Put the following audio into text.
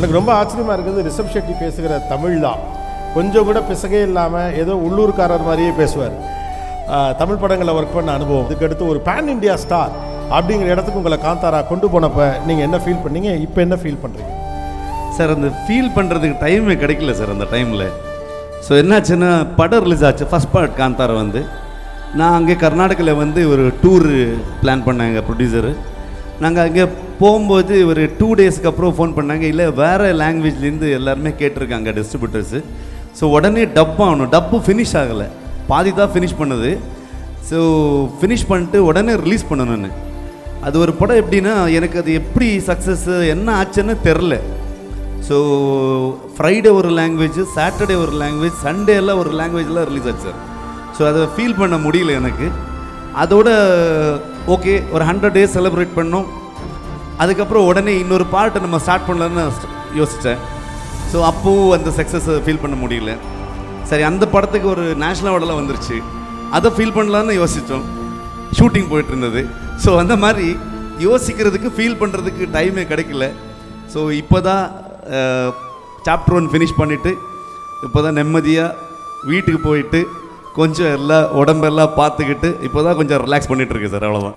எனக்கு ரொம்ப ஆச்சரியமாக இருக்குது. ரிஷப் ஷெட்டி பேசுகிற தமிழ் தான் கொஞ்சம் கூட பிசகே இல்லாமல் ஏதோ உள்ளூர்காரர் மாதிரியே பேசுவார். தமிழ் படங்களில் ஒர்க் பண்ண அனுபவம், இதுக்கடுத்து ஒரு பேன் இண்டியா ஸ்டார் அப்படிங்கிற இடத்துக்கு உங்களை காந்தாரா கொண்டு போனப்போ நீங்கள் என்ன ஃபீல் பண்ணீங்க, இப்போ என்ன ஃபீல் பண்ணுறீங்க? சார் அந்த ஃபீல் பண்ணுறதுக்கு டைமே கிடைக்கல சார் அந்த டைமில். ஸோ என்னாச்சுன்னா படம் ரிலீஸ் ஆச்சு, ஃபஸ்ட் பார்ட் காந்தாரா வந்து. நான் அங்கே கர்நாடகாவில் ஒரு டூர் பிளான் பண்ணாங்க ப்ரொடியூசரு. நாங்கள் அங்கே போகும்போது ஒரு 2 டேஸ்க்கு அப்புறம் ஃபோன் பண்ணாங்க, இல்லை வேறு லாங்குவேஜ்லேருந்து எல்லாருமே கேட்டிருக்காங்க டிஸ்ட்ரிபியூட்டர்ஸு. ஸோ உடனே டப் ஆகணும், டப்பு ஃபினிஷ் ஆகலை, பாதி தான் ஃபினிஷ் பண்ணுது. ஸோ ஃபினிஷ் பண்ணிட்டு உடனே ரிலீஸ் பண்ணணும்னு. அது ஒரு படம் எப்படின்னா எனக்கு அது எப்படி சக்ஸஸ்ஸு என்ன ஆச்சுன்னு தெரில. ஸோ ஃப்ரைடே ஒரு லாங்குவேஜ், சாட்டர்டே ஒரு லாங்குவேஜ், சண்டே எல்லாம் ஒரு லாங்குவேஜில் ரிலீஸ் ஆச்சு சார். ஸோ அதை ஃபீல் பண்ண முடியல எனக்கு. அதோட ஓகே ஒரு 100 டேஸ் செலிப்ரேட் பண்ணோம். அதுக்கப்புறம் உடனே இன்னொரு பார்ட்டை நம்ம ஸ்டார்ட் பண்ணலான்னு யோசித்தேன். ஸோ அப்போது அந்த சக்ஸஸை ஃபீல் பண்ண முடியல. சரி, அந்த படத்துக்கு ஒரு நேஷ்னல் அவார்டெல்லாம் வந்துருச்சு, அதை ஃபீல் பண்ணலான்னு யோசித்தோம். ஷூட்டிங் போயிட்டு இருந்தது. ஸோ அந்த மாதிரி யோசிக்கிறதுக்கு ஃபீல் பண்ணுறதுக்கு டைமே கிடைக்கல. ஸோ இப்போ தான் சாப்டர் 1 ஃபினிஷ் பண்ணிவிட்டு இப்போ தான் நிம்மதியாக வீட்டுக்கு போயிட்டு கொஞ்சம் எல்லாம் உடம்பெல்லாம் பார்த்துக்கிட்டு இப்போ தான் கொஞ்சம் ரிலாக்ஸ் பண்ணிகிட்டு இருக்கு சார். அவ்வளோதான்.